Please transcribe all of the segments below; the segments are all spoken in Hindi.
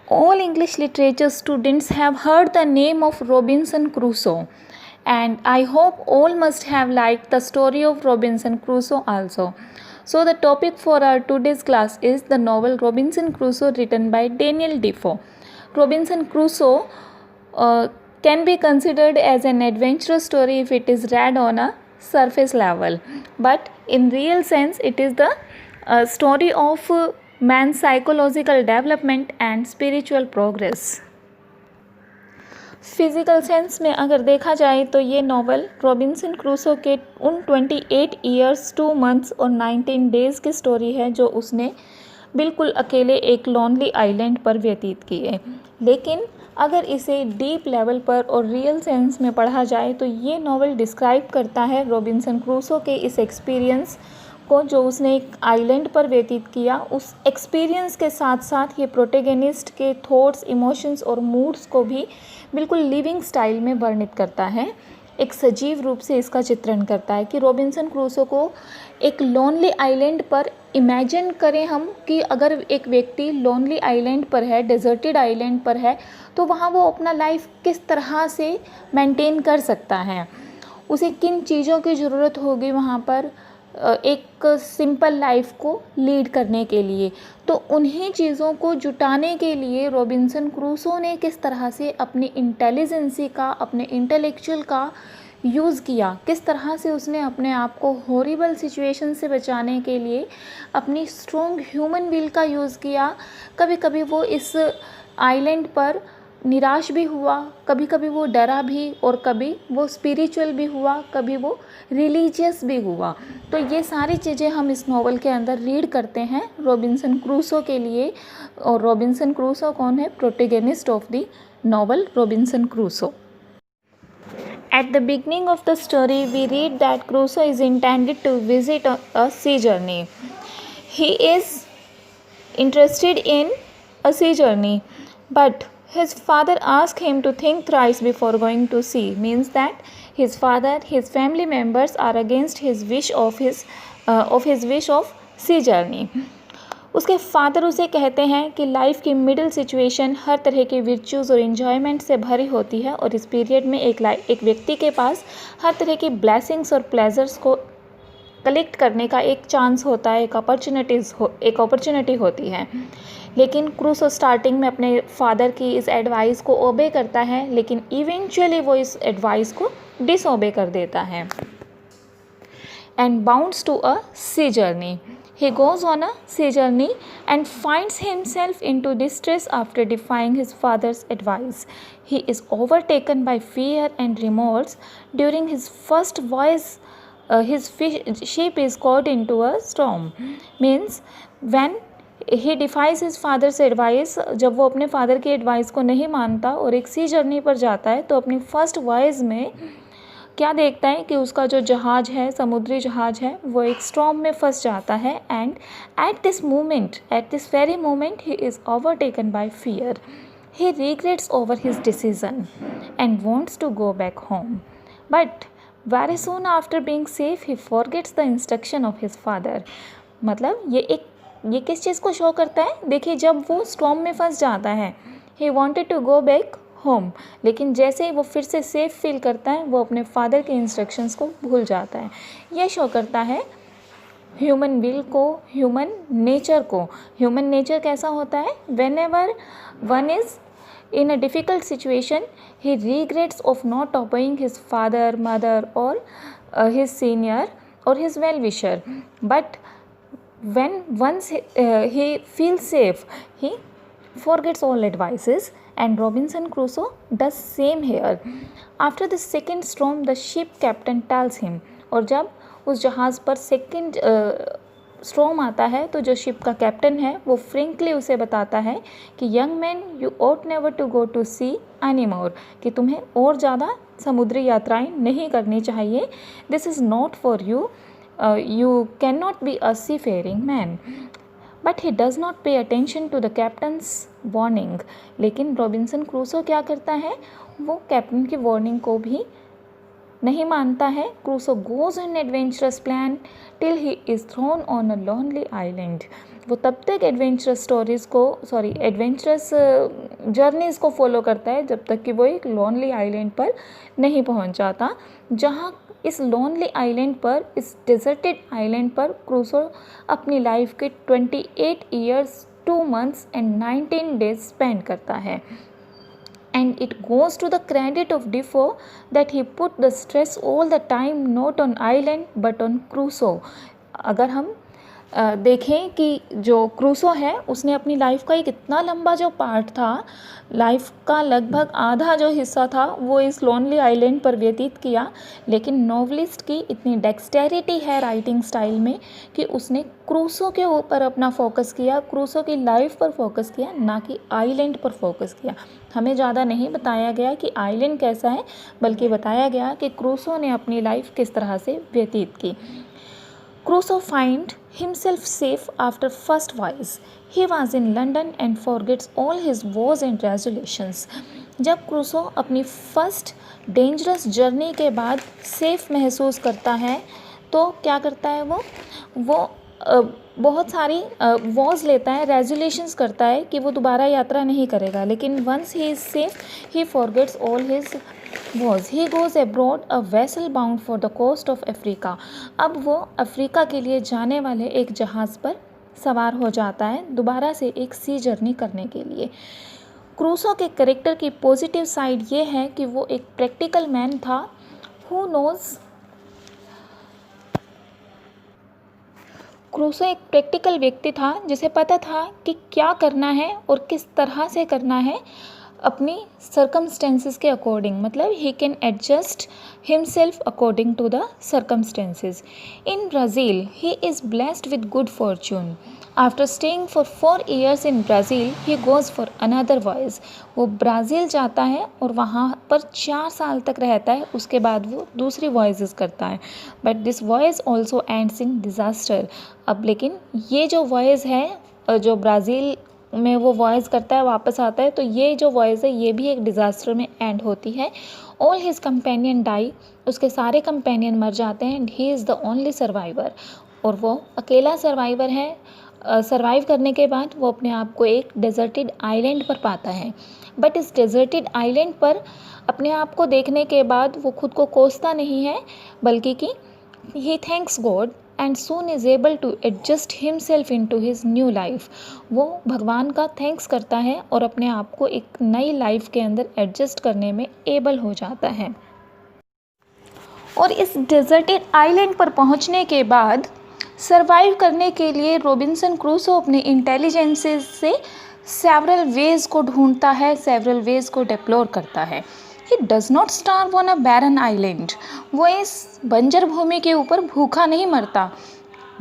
All English literature students have heard the name of Robinson Crusoe, and I hope all must have liked the story of Robinson Crusoe also. So the topic for our today's class is the novel Robinson Crusoe written by Daniel Defoe. Robinson Crusoe can be considered as an adventurous story if it is read on a surface level, but in real sense it is the story of man's psychological development and spiritual progress. Physical sense में अगर देखा जाए तो ये नावल रॉबिन्सन क्रूसो के उन 28 ईयर्स 2 मंथ्स और 19 डेज़ की स्टोरी है जो उसने बिल्कुल अकेले एक लॉनली आइलैंड पर व्यतीत किए। लेकिन अगर इसे डीप लेवल पर और रियल सेंस में पढ़ा जाए तो ये नावल डिस्क्राइब करता है रॉबिन्सन क्रूसो के इस एक्सपीरियंस को जो उसने एक आइलैंड पर व्यतीत किया। उस एक्सपीरियंस के साथ साथ ये प्रोटेगनिस्ट के थॉट्स, इमोशंस और मूड्स को भी बिल्कुल लिविंग स्टाइल में वर्णित करता है। एक सजीव रूप से इसका चित्रण करता है कि रॉबिन्सन क्रूसो को एक लोनली आइलैंड पर इमेजिन करें हम कि अगर एक व्यक्ति लोनली आइलैंड पर है, डेजर्टेड आइलैंड पर है, तो वहाँ वो अपना लाइफ किस तरह से मेंटेन कर सकता है, उसे किन चीज़ों की ज़रूरत होगी वहाँ पर एक सिंपल लाइफ को लीड करने के लिए। तो उन्हीं चीज़ों को जुटाने के लिए रॉबिन्सन क्रूसो ने किस तरह से अपनी इंटेलिजेंसी का, अपने इंटेलेक्चुअल का यूज़ किया, किस तरह से उसने अपने आप को हॉरिबल सिचुएशन से बचाने के लिए अपनी स्ट्रॉन्ग ह्यूमन विल का यूज़ किया। कभी कभी वो इस आइलैंड पर निराश भी हुआ, कभी कभी वो डरा भी, और कभी वो स्पिरिचुअल भी हुआ, कभी वो रिलीजियस भी हुआ। तो ये सारी चीज़ें हम इस नावल के अंदर रीड करते हैं रॉबिन्सन क्रूसो के लिए। और रॉबिन्सन क्रूसो कौन है? Protagonist of the novel Robinson Crusoe. At the beginning of the story, we read that Crusoe is intended to visit a sea journey. He is interested in a sea journey, but his father asks him to think thrice before going to sea. Means that his father, his family members are against his wish of sea journey. उसके फादर उसे कहते हैं कि लाइफ की मिडिल सिचुएशन हर तरह के वर्च्यूज़ और इन्जॉयमेंट से भरी होती है, और इस पीरियड में एक व्यक्ति के पास हर तरह की ब्लेसिंग्स और प्लेजर्स को कलेक्ट करने का एक चांस होता है, एक अपॉर्चुनिटी होती है। लेकिन क्रूसो स्टार्टिंग में अपने फादर की इस एडवाइस को ओबे करता है, लेकिन इवेंचुअली वो इस एडवाइस को डिसओबे कर देता है and bounds to a sea journey. He goes on a sea journey and finds himself into distress after defying his father's advice. He is overtaken by fear and remorse. During his first voyage, his ship is caught into a storm. Means when he defies his father's advice, जब वो अपने फादर की एडवाइस को नहीं मानता और एक सी जर्नी पर जाता है, तो अपनी फर्स्ट वॉयज में क्या देखता है कि उसका जो जहाज़ है, समुद्री जहाज़ है, वो एक स्टॉर्म में फंस जाता है। And at this very moment he is overtaken by fear. He regrets over his decision and wants to go back home, but very soon after being safe he forgets the instruction of his father. मतलब ये किस चीज़ को शो करता है? देखिए, जब वो स्टॉर्म में फंस जाता है, he wanted to go back home, लेकिन जैसे ही वो फिर से सेफ फील करता है, वो अपने फादर के इंस्ट्रक्शंस को भूल जाता है. यह शो करता है ह्यूमन विल को, ह्यूमन नेचर को. ह्यूमन नेचर कैसा होता है? When ever one is in a difficult situation, he regrets of not obeying his father, mother और हिज सीनियर और his well wisher. But when once he feels safe, he forgets all advices, and Robinson Crusoe does same here. After the second storm, the ship captain tells him, और जब उस जहाज़ पर सेकेंड स्टॉर्म आता है, तो जो शिप का कैप्टन है वो फ्रेंकली उसे बताता है कि young man, you ought never to go to sea anymore, कि तुम्हें और ज़्यादा समुद्री यात्राएं नहीं करनी चाहिए. This is not for you. You cannot be a seafaring man. But he does not pay attention to the captain's warning. लेकिन रॉबिन्सन क्रूसो क्या करता है? वो कैप्टन की वार्निंग को भी नहीं मानता है. Crusoe goes on an adventurous plan till he is thrown on a lonely island. वो तब तक एडवेंचरस जर्नीज़ को फॉलो करता है जब तक कि वो एक लोनली आइलैंड पर नहीं पहुंच जाता, जहां इस लोनली आइलैंड पर, इस डेजर्टेड आइलैंड पर क्रूसो अपनी लाइफ के 28 years 2 months and 19 days spend करता है। And it goes to the credit of Defoe that he put the stress all the time not on island but on Crusoe। अगर हम देखें कि जो क्रूसो है उसने अपनी लाइफ का एक इतना लंबा जो पार्ट था, लाइफ का लगभग आधा जो हिस्सा था वो इस लोनली आइलैंड पर व्यतीत किया, लेकिन नॉवलिस्ट की इतनी डेक्सटेरिटी है राइटिंग स्टाइल में कि उसने क्रूसो के ऊपर अपना फोकस किया, क्रूसो की लाइफ पर फोकस किया, ना कि आइलैंड पर फोकस किया। हमें ज़्यादा नहीं बताया गया कि आइलैंड कैसा है, बल्कि बताया गया कि क्रूसो ने अपनी लाइफ किस तरह से व्यतीत की। Crusoe finds himself safe after first voyage. He was in London and forgets all his woes and resolutions. जब क्रूसो अपनी फर्स्ट डेंजरस जर्नी के बाद सेफ महसूस करता है तो क्या करता है वो बहुत सारी वॉज लेता है, रेजोल्यूशंस करता है कि वो दोबारा यात्रा नहीं करेगा, लेकिन once he is safe he forgets all his vows. He goes abroad a vessel bound for the coast of Africa. अब वो अफ्रीका के लिए जाने वाले एक जहाज़ पर सवार हो जाता है दोबारा से एक सी जर्नी करने के लिए। क्रूसो के कैरेक्टर की पॉजिटिव साइड ये है कि वो एक प्रैक्टिकल मैन था, क्रूसो एक प्रैक्टिकल व्यक्ति था जिसे पता था कि क्या करना है और किस तरह से करना है अपनी सर्कमस्टेंसेस के अकॉर्डिंग, मतलब he can adjust himself according to the circumstances. In Brazil he is blessed with good fortune. After staying for 4 years in Brazil he goes for another voyage. वो ब्राज़ील जाता है और वहाँ पर 4 साल तक रहता है, उसके बाद वो दूसरी वॉयजेस करता है, but this voyage also ends in disaster. अब लेकिन ये जो वॉयज है जो ब्राज़ील में वो वॉयज करता है वापस आता है, तो ये जो वॉयज है ये भी एक डिज़ास्टर में एंड होती है। ऑल हिज कंपेनियन डाई, उसके सारे कंपेनियन मर जाते हैं, and he is the only survivor, और वो अकेला सर्वाइवर है। सर्वाइव करने के बाद वो अपने आप को एक डेजर्टेड आइलैंड पर पाता है, बट इस डेजर्टेड आइलैंड पर अपने आप को देखने के बाद वो खुद को कोसता नहीं है, बल्कि कि he thanks God and soon is able to adjust himself in to his new life. वो भगवान का थैंक्स करता है और अपने आप को एक नई लाइफ के अंदर एडजस्ट करने में एबल हो जाता है। और इस डेजर्टेड आइलैंड पर पहुंचने के बाद सर्वाइव करने के लिए रॉबिन्सन क्रूसो अपने इंटेलिजेंसेस से सेवरल वेज को ढूंढता है, सेवरल वेज को डिप्लोर करता है। He does not starve on a barren island. वो इस बंजर भूमि के ऊपर भूखा नहीं मरता,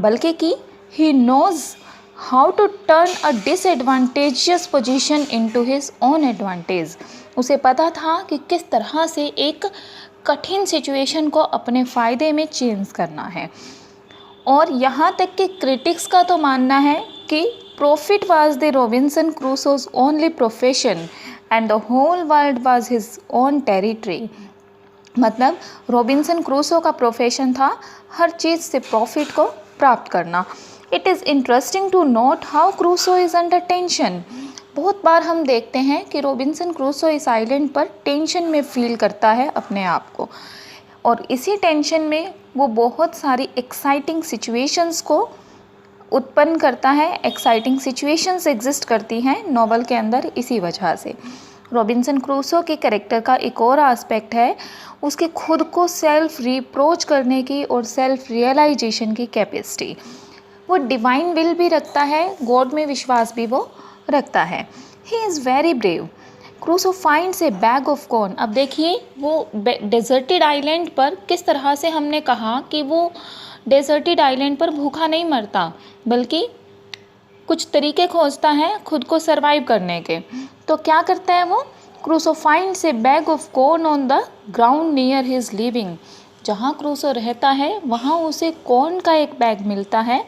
बल्कि कि he knows how to turn a disadvantageous position into his own advantage. उसे पता था कि किस तरह से एक कठिन सिचुएशन को अपने फ़ायदे में चेंज करना है। और यहाँ तक कि क्रिटिक्स का तो मानना है कि profit was the Robinson Crusoe's only profession and the whole world was his own territory. मतलब रॉबिन्सन क्रूसो का प्रोफेशन था हर चीज़ से प्रॉफिट को प्राप्त करना। It is interesting to note how Crusoe is under tension. बहुत बार हम देखते हैं कि रॉबिन्सन क्रूसो इस आइलैंड पर टेंशन में फील करता है अपने आप को, और इसी टेंशन में वो बहुत सारी एक्साइटिंग सिचुएशंस को उत्पन्न करता है। एक्साइटिंग सिचुएशंस एग्जिस्ट करती हैं नॉवल के अंदर इसी वजह से। रॉबिन्सन क्रूसो के कैरेक्टर का एक और एस्पेक्ट है उसके खुद को सेल्फ रिप्रोच करने की और सेल्फ रियलाइजेशन की कैपेसिटी। वो डिवाइन विल भी रखता है, गॉड में विश्वास भी वो रखता है। He is very brave. Crusoe finds A bag of corn. अब देखिए वो डेजर्टेड आइलैंड पर किस तरह से हमने कहा कि वो डेजर्टेड आइलैंड पर भूखा नहीं मरता, बल्कि कुछ तरीके खोजता है खुद को सरवाइव करने के। तो क्या करता है वो? Crusoe finds A bag of corn on the ground near his living. जहाँ क्रूसो रहता है वहाँ उसे कॉर्न का एक बैग मिलता है।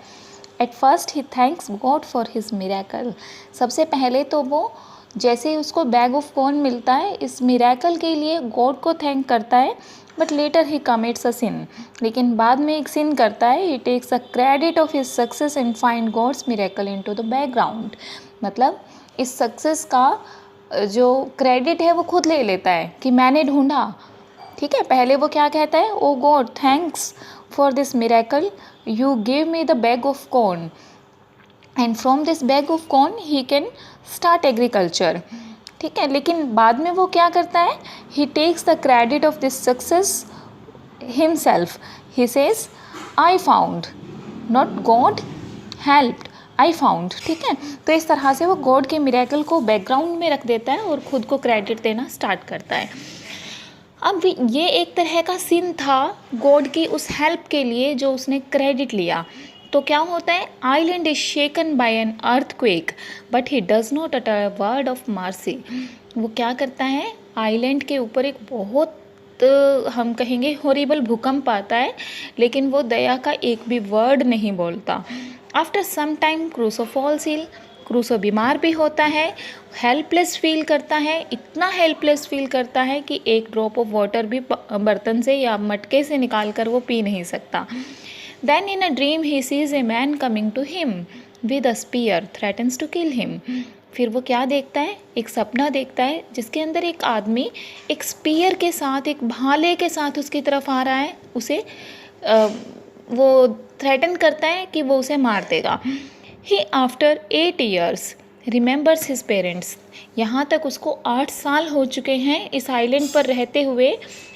At first he thanks God for his miracle. सबसे पहले तो वो जैसे ही उसको बैग ऑफ कॉर्न मिलता है, इस मिरेकल के लिए गॉड को थैंक करता है, but later he commits a sin, लेकिन बाद में एक सिन करता है। He takes a credit of his success and find God's miracle into the background, मतलब इस सक्सेस का जो क्रेडिट है वो खुद ले लेता है कि मैंने ढूंढा। ठीक है, पहले वो क्या कहता है, oh God thanks for this miracle, you give me the bag of corn and from this bag of corn he can start agriculture. ठीक है, लेकिन बाद में वो क्या करता है, he takes the credit of this success himself, he says I found, not God helped, I found. ठीक है, तो इस तरह से वो गॉड के मिरेकल को बैकग्राउंड में रख देता है और खुद को क्रेडिट देना स्टार्ट करता है। अब ये एक तरह का सीन था गॉड की उस हेल्प के लिए जो उसने क्रेडिट लिया। तो क्या होता है, island is shaken by an earthquake but he does not utter word of mercy. वो क्या करता है, आइलैंड के ऊपर एक बहुत हम कहेंगे हॉरिबल भूकंप आता है, लेकिन वो दया का एक भी वर्ड नहीं बोलता। After some time Crusoe falls ill, Crusoe बीमार भी होता है, हेल्पलेस फील करता है, इतना हेल्पलेस फील करता है कि एक ड्रॉप ऑफ वाटर भी बर्तन से या मटके से निकाल कर वो पी नहीं सकता। Then in a dream he sees a man coming to him with a spear threatens to kill him. फिर वो क्या देखता है, एक सपना देखता है जिसके अंदर एक आदमी एक स्पीयर के साथ, एक भाले के साथ उसकी तरफ आ रहा है, उसे वो थ्रेटन करता है कि वो उसे मार देगा। He after 8 years remembers his parents, यहाँ तक उसको 8 साल हो चुके हैं इस आइलैंड पर रहते हुए,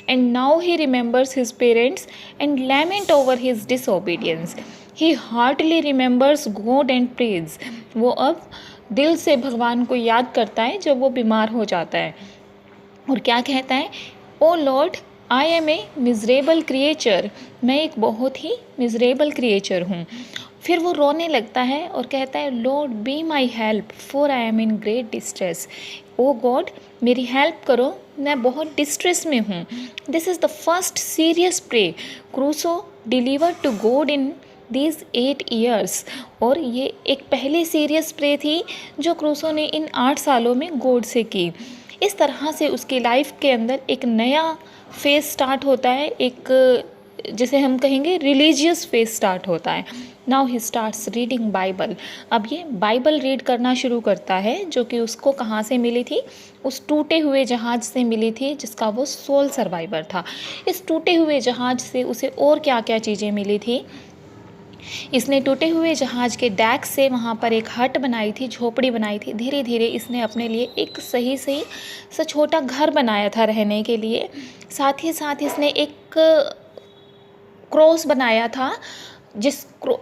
and now he remembers his parents and lament over his disobedience. He heartily remembers God and praise, वो अब दिल से भगवान को याद करता है जब वो बीमार हो जाता है, और क्या कहता है, oh lord I am a miserable creature, मैं एक बहुत ही मिजरेबल क्रिएचर हूँ। फिर वो रोने लगता है और कहता है, Lord be my help for I am in great distress, O God मेरी हेल्प करो, मैं बहुत डिस्ट्रेस में हूँ। This is the first serious pray Crusoe deliver to God in these 8 years, और ये एक पहली सीरियस प्रे थी जो क्रूसो ने इन 8 सालों में गॉड से की। इस तरह से उसकी लाइफ के अंदर एक नया फेज स्टार्ट होता है, एक जिसे हम कहेंगे रिलीजियस फेज स्टार्ट होता है। Now he starts reading Bible, अब ये बाइबल रीड करना शुरू करता है, जो कि उसको कहाँ से मिली थी, उस टूटे हुए जहाज़ से मिली थी जिसका वो सोल सर्वाइवर था। इस टूटे हुए जहाज़ से उसे और क्या क्या चीज़ें मिली थी, इसने टूटे हुए जहाज़ के डैक से वहाँ पर एक हट बनाई थी, झोपड़ी बनाई थी। धीरे धीरे इसने अपने लिए एक सही सा छोटा घर बनाया था रहने के लिए। साथ ही साथ इसने एक क्रॉस बनाया था,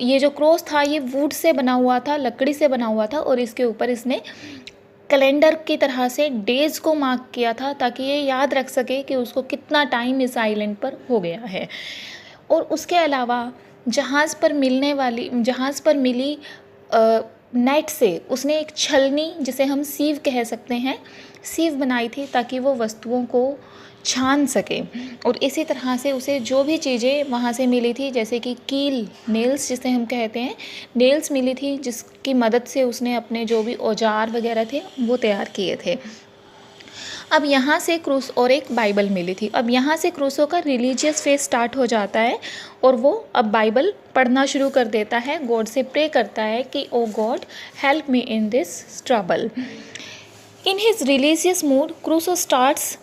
ये जो क्रॉस था ये वुड से बना हुआ था, लकड़ी से बना हुआ था, और इसके ऊपर इसने कैलेंडर की तरह से डेज को मार्क किया था ताकि ये याद रख सके कि उसको कितना टाइम इस आइलैंड पर हो गया है। और उसके अलावा जहाज़ पर मिली नेट से उसने एक छलनी, जिसे हम सीव कह सकते हैं, सीव बनाई थी ताकि वो वस्तुओं को छान सके। और इसी तरह से उसे जो भी चीज़ें वहाँ से मिली थी, जैसे कि कील, नेल्स जिसे हम कहते हैं, नेल्स मिली थी जिसकी मदद से उसने अपने जो भी औजार वगैरह थे वो तैयार किए थे। अब यहाँ से क्रूस और एक बाइबल मिली थी। अब यहाँ से क्रूसो का रिलीजियस फेज स्टार्ट हो जाता है और वो अब बाइबल पढ़ना शुरू कर देता है, गॉड से प्रे करता है कि oh God help me in this trouble. In his religious mood Crusoe starts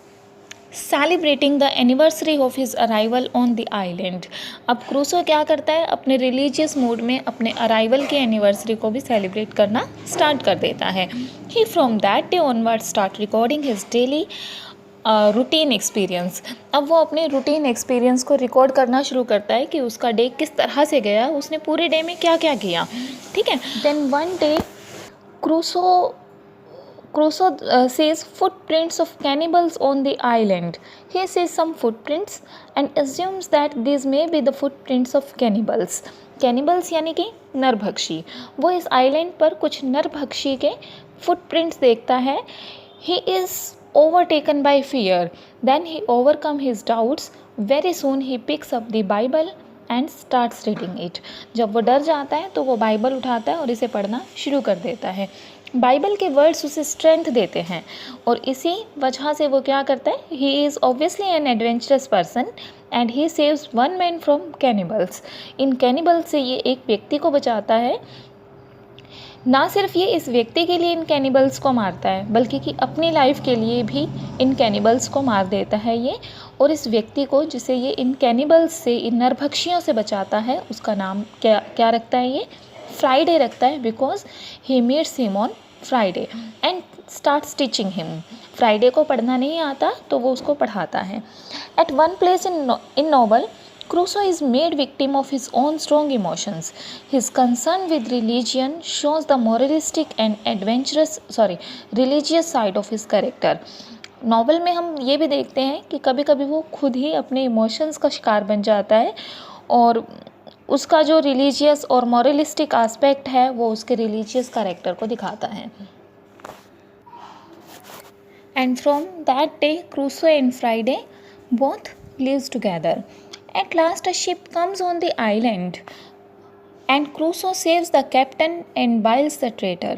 celebrating the anniversary of his arrival on the island. अब क्रूसो क्या करता है, अपने रिलीजियस मूड में अपने अराइवल की एनिवर्सरी को भी सेलिब्रेट करना स्टार्ट कर देता है। He from that day onward start recording his daily routine experience. अब वो अपने रूटीन एक्सपीरियंस को रिकॉर्ड करना शुरू करता है कि उसका डे किस तरह से गया, उसने पूरे डे में क्या क्या किया। ठीक है, then one day Crusoe sees footprints of cannibals on the island. He sees some footprints and assumes that these may be the footprints of cannibals. Cannibals यानी कि नरभक्षी। वो इस आइलैंड पर कुछ नरभक्षी के footprints देखता है। He is overtaken by fear. Then he overcomes his doubts. Very soon he picks up the Bible and starts reading it. जब वो डर जाता है तो वो बाइबल उठाता है और इसे पढ़ना शुरू कर देता है। बाइबल के वर्ड्स उसे स्ट्रेंथ देते हैं और इसी वजह से वो क्या करता है, he is obviously N adventurous person and he saves one man from cannibals. In cannibals से ये एक व्यक्ति को बचाता है। ना सिर्फ ये इस व्यक्ति के लिए इन कैनिबल्स को मारता है बल्कि कि अपनी लाइफ के लिए भी इन कैनिबल्स को मार देता है ये। और इस व्यक्ति को जिसे ये इन कैनिबल्स से, इन नरभक्षियों से बचाता है, उसका नाम क्या क्या रखता है ये, फ्राइडे रखता है, because he meets him on Friday and start teaching him. Friday को पढ़ना नहीं आता तो वो उसको पढ़ाता है। At one place in novel Crusoe is made victim of his own strong emotions. His concern with religion shows the moralistic and religious side of his character. Novel में हम ये भी देखते हैं कि कभी कभी वो खुद ही अपने इमोशंस का शिकार बन जाता है और उसका जो रिलीजियस और मॉरलिस्टिक एस्पेक्ट है वो उसके रिलीजियस कैरेक्टर को दिखाता है। And from that day Crusoe and Friday both lives together. At last a ship comes on the island and Crusoe saves the captain and Biles the traitor.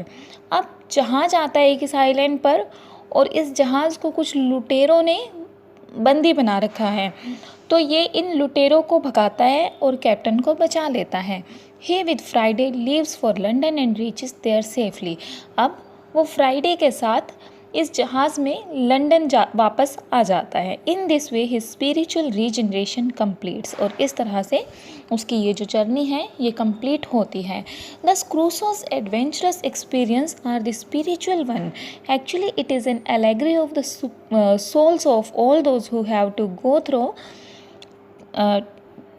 अब जहाज़ आता है एक इस आइलैंड पर और इस जहाज़ को कुछ लुटेरों ने बंदी बना रखा है, तो ये इन लुटेरों को भगाता है और कैप्टन को बचा लेता है। He with Friday leaves for London and reaches there safely. अब वो फ्राइडे के साथ इस जहाज़ में लंदन वापस आ जाता है। In this way his spiritual regeneration completes, और इस तरह से उसकी ये जो जर्नी है ये कंप्लीट होती है। Thus Crusoe's adventurous experience are the spiritual one. Actually it is an allegory of the souls of all those who have to go through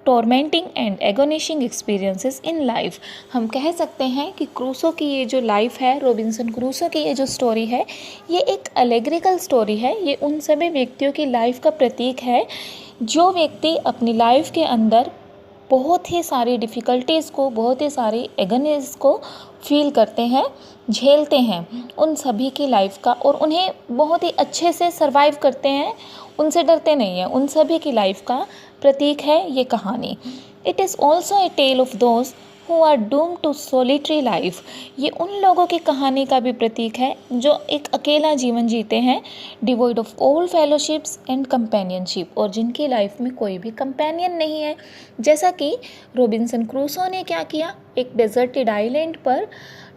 tormenting and agonising experiences in life. हम कह सकते हैं कि क्रूसो की ये जो लाइफ है, रॉबिन्सन क्रूसो की ये जो स्टोरी है, ये एक एलेग्रिकल स्टोरी है। ये उन सभी व्यक्तियों की लाइफ का प्रतीक है जो व्यक्ति अपनी लाइफ के अंदर बहुत ही सारी डिफ़िकल्टीज़ को, बहुत ही सारी एगोनीज़ को फील करते हैं, झेलते हैं, उन सभी की लाइफ का, और उन्हें बहुत ही अच्छे से सर्वाइव करते हैं, उनसे डरते नहीं हैं। उन सभी की लाइफ का प्रतीक है ये कहानी। It is also a tale of those who are doomed to solitary life. ये उन लोगों की कहानी का भी प्रतीक है जो एक अकेला जीवन जीते हैं, devoid of all fellowships and companionship, और जिनकी लाइफ में कोई भी कंपेनियन नहीं है। जैसा कि रॉबिन्सन क्रूसो ने क्या किया, एक डेजर्टेड आइलैंड पर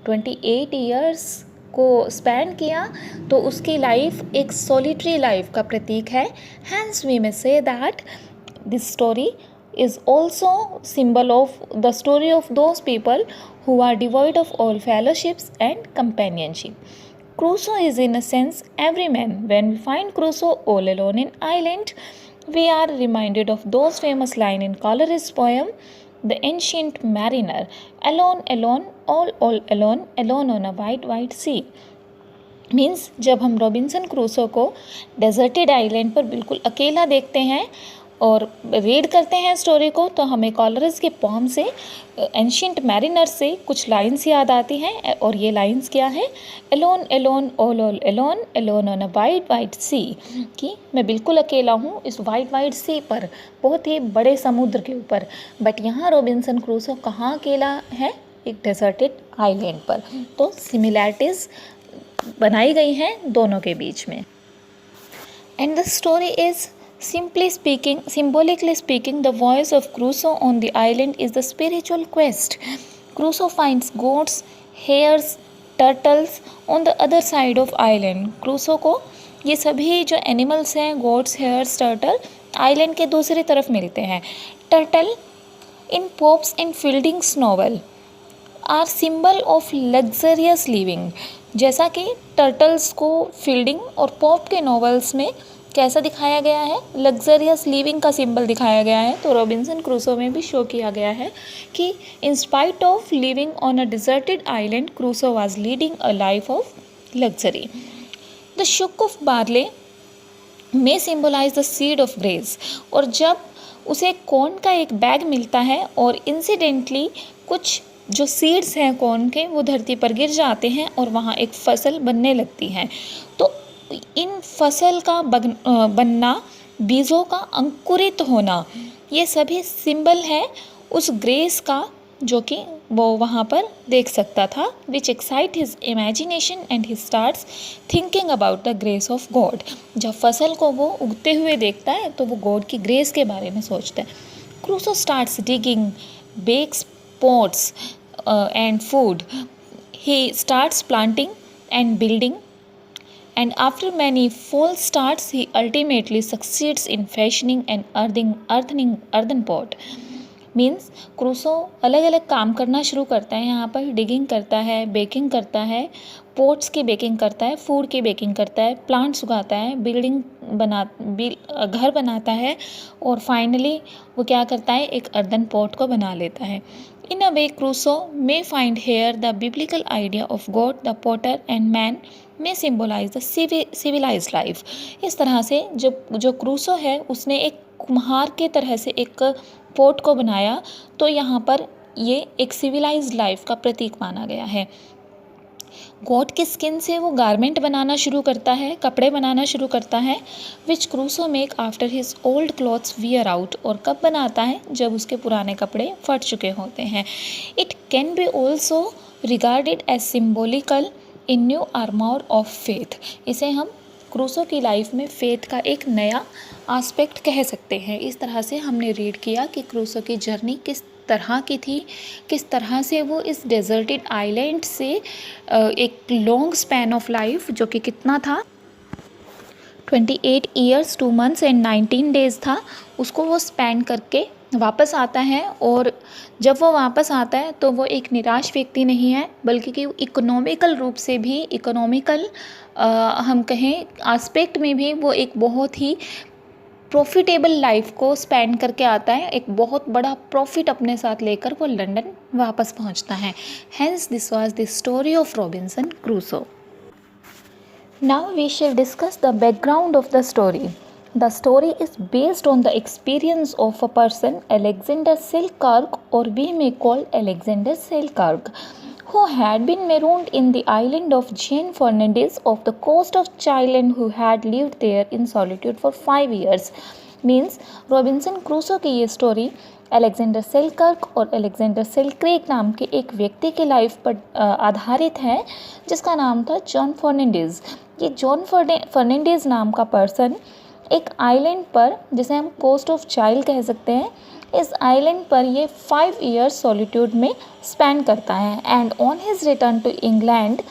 28 ईयर्स को स्पेंड किया, तो उसकी लाइफ एक सोलिटरी लाइफ का प्रतीक है। Hence we may say that this story is also symbol of the story of those people who are devoid of all fellowships and companionship. Crusoe is in a sense every man. When we find Crusoe all alone in island, we are reminded of those famous line in Coleridge's poem, The Ancient Mariner, alone, alone, all alone, alone on a white, white sea. Means जब हम रॉबिन्सन क्रूसो को डेजर्टेड आइलैंड पर बिल्कुल अकेला देखते हैं और रीड करते हैं स्टोरी को, तो हमें कॉलरिज के पोम से, एंशियंट मैरिनर से कुछ लाइंस याद आती हैं। और ये लाइंस क्या है, alone alone all alone, alone on a wide wide sea, कि मैं बिल्कुल अकेला हूँ इस वाइड वाइड सी पर, बहुत ही बड़े समुद्र के ऊपर। बट यहाँ रॉबिन्सन क्रूसो कहाँ अकेला है, एक डेजर्टेड आइलैंड पर। तो सिमिलैरिटीज़ बनाई गई हैं दोनों के बीच में। And the story is symbolically speaking, the voice of Crusoe on the island is the spiritual quest. Crusoe finds goats, hares, turtles on the other side of island. Crusoe को ये सभी जो एनिमल्स हैं, गोट्स, हेयर्स, टर्टल, आइलैंड के दूसरी तरफ मिलते हैं। Turtle in Pope's and Fielding's novel are symbol of luxurious living. जैसा कि टर्टल्स को फील्डिंग और पोप के नॉवेल्स में कैसा दिखाया गया है, लग्जरियस लिविंग का सिंबल दिखाया गया है, तो रॉबिन्सन क्रूसो में भी शो किया गया है कि in spite of living on a deserted island, Crusoe was leading a life of luxury. The shock of barley may symbolise the seed of grace, और जब उसे कॉर्न का एक बैग मिलता है और इंसिडेंटली कुछ जो सीड्स हैं कॉर्न के वो धरती पर गिर जाते हैं और वहाँ एक फसल बनने लगती है, तो इन फसल का बनना, बीजों का अंकुरित होना, ये सभी सिंबल है उस ग्रेस का जो कि वो वहाँ पर देख सकता था, which excite his imagination and he starts thinking about the grace of God. जब फसल को वो उगते हुए देखता है तो वो गॉड की ग्रेस के बारे में सोचता है। Crusoe starts digging, bakes pots and food. He starts planting and building, and after many false starts, he ultimately succeeds in fashioning an earthen pot. Means Crusoe अलग अलग काम करना शुरू करता है। यहाँ पर डिगिंग करता है, बेकिंग करता है, पोट्स की बेकिंग करता है, फूड की बेकिंग करता है, प्लांट्स उगाता है, घर बनाता है, और फाइनली वो क्या करता है, एक अर्दन पॉट को बना लेता है। In a way Crusoe may find here the biblical idea of God the potter and man may symbolise the civilise life. इस तरह से जो क्रूसो है उसने एक कुम्हार के तरह से एक पोट को बनाया, तो यहाँ पर ये एक सिविलाइज्ड लाइफ का प्रतीक माना गया है। गॉड की स्किन से वो गारमेंट बनाना शुरू करता है, कपड़े बनाना शुरू करता है, which Crusoe make after his old clothes wear out. और कब बनाता है, जब उसके पुराने कपड़े फट चुके होते हैं। It can be also regarded as symbolical in new armour of faith. इसे हम क्रूसो की लाइफ में फेथ का एक नया आस्पेक्ट कह सकते हैं। इस तरह से हमने रीड किया कि क्रूसो की जर्नी किस तरह की थी, किस तरह से वो इस डेजर्टेड आइलैंड से एक लॉन्ग स्पैन ऑफ लाइफ, जो कि कितना था 28 ईयर्स 2 मंथ्स एंड 19 डेज़ था, उसको वो स्पैन करके वापस आता है। और जब वो वापस आता है तो वो एक निराश व्यक्ति नहीं है, बल्कि कि इकोनॉमिकल रूप से भी, इकोनॉमिकल हम कहें एस्पेक्ट में भी वो एक बहुत ही प्रॉफिटेबल लाइफ को स्पेंड करके आता है। एक बहुत बड़ा प्रॉफिट अपने साथ लेकर वो लंदन वापस पहुंचता है। Hence this was the story of Robinson Crusoe. Now we shall discuss the background of the story. The story is based on the experience of a person, Alexander Selkirk, or we may call Alexander Selkirk, who had been marooned in the island of Jane Fernandez off the coast of Thailand, who had lived there in solitude for 5 years. Means Robinson Crusoe की ये स्टोरी अलेक्जेंडर सेलकर्क और अलेक्जेंडर सेलक्रेक नाम के एक व्यक्ति की लाइफ पर आधारित है, जिसका नाम था जॉन फर्नांडीज़। ये जॉन फर्नांडीज़ नाम का पर्सन एक आइलैंड पर, जिसे हम कोस्ट ऑफ चाइल्ड कह सकते हैं, इस आइलैंड पर ये 5 ईयर्स सॉलिट्यूड में स्पेंड करता है। And on his return to England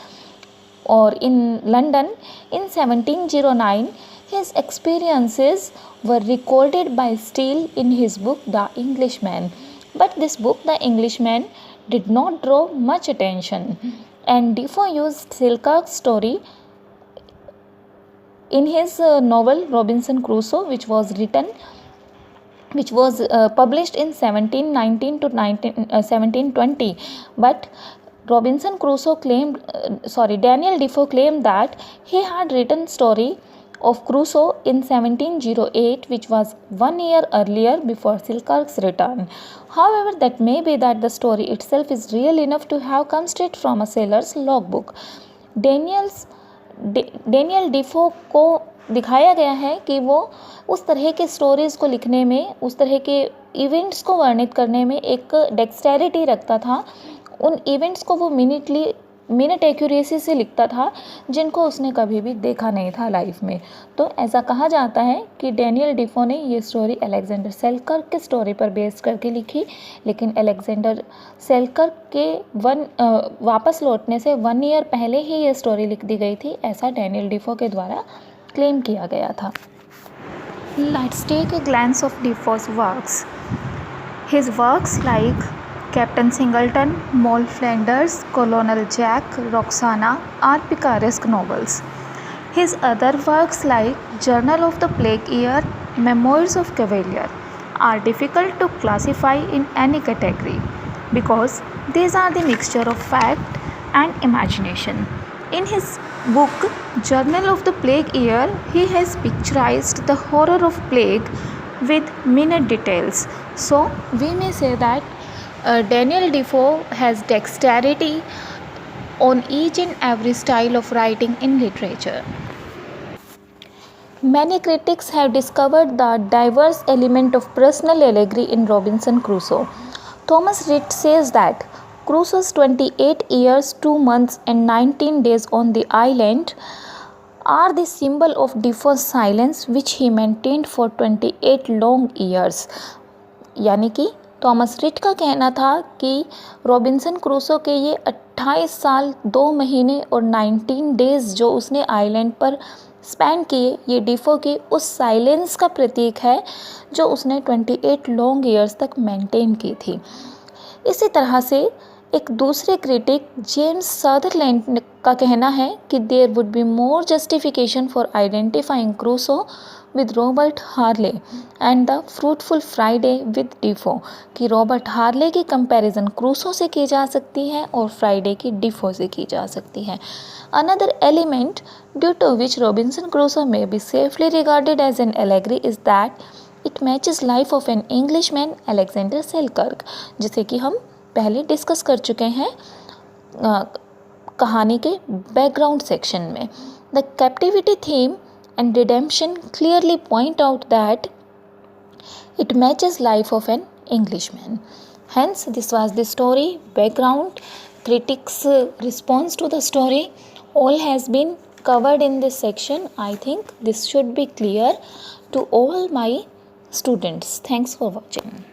और in London in 1709 his experiences were recorded by Steele in his book The Englishman. But this book, The Englishman, did not draw much attention, and Defoe used Selkirk's story in his novel Robinson Crusoe, which was published in 1719 to 1720. But Robinson Crusoe Daniel Defoe claimed that he had written story of Crusoe in 1708, which was 1 year earlier before Selkirk's return. However, that may be that the story itself is real enough to have come straight from a sailor's logbook. Daniel डिफो को दिखाया गया है कि वो उस तरह के स्टोरीज़ को लिखने में, उस तरह के इवेंट्स को वर्णित करने में एक डेक्सटेरिटी रखता था। उन इवेंट्स को वो मिनट एक्यूरेसी से लिखता था, जिनको उसने कभी भी देखा नहीं था लाइफ में। तो ऐसा कहा जाता है कि डेनियल डिफो ने ये स्टोरी अलेक्जेंडर सेलकर्क के स्टोरी पर बेस करके लिखी, लेकिन अलेक्जेंडर सेलकर्क के वापस लौटने से 1 ईयर पहले ही ये स्टोरी लिख दी गई थी, ऐसा डेनियल डिफो के द्वारा क्लेम किया गया था। Let's take a glance of Defoe's works. His works like Captain Singleton, Moll Flanders, Colonel Jack, Roxana are picaresque novels. His other works like Journal of the Plague Year, Memoirs of Cavalier are difficult to classify in any category because these are the mixture of fact and imagination. In his book Journal of the Plague Year, he has picturized the horror of plague with minute details. So we may say that Daniel Defoe has dexterity on each and every style of writing in literature. Many critics have discovered the diverse element of personal allegory in Robinson Crusoe. Thomas Reid says that Crusoe's 28 years, 2 months and 19 days on the island are the symbol of Defoe's silence which he maintained for 28 long years. यानी कि थॉमस रिट का कहना था कि रॉबिन्सन क्रूसो के ये 28 साल 2 महीने और 19 डेज़ जो उसने आइलैंड पर स्पेंड किए, ये डिफो की उस साइलेंस का प्रतीक है जो उसने 28 लॉन्ग ईयर्स तक मेंटेन की थी। इसी तरह से एक दूसरे क्रिटिक जेम्स सदरलैंड का कहना है कि there would be more justification for identifying Crusoe with Robert Harley and the fruitful Friday with Defoe, कि रॉबर्ट हार्ले की कंपैरिजन क्रूसो से की जा सकती है और फ्राइडे की डिफो से की जा सकती है। Another element due to which Robinson Crusoe may be safely regarded as an allegory is that it matches life of an Englishman Alexander Selkirk, जिसे कि हम पहले डिस्कस कर चुके हैं कहानी के बैकग्राउंड सेक्शन में। The captivity theme and redemption clearly point out that it matches life of an Englishman. Hence, this was the story, background, critics' response to the story, all has been covered in this section. I think this should be clear to all my students. Thanks for watching.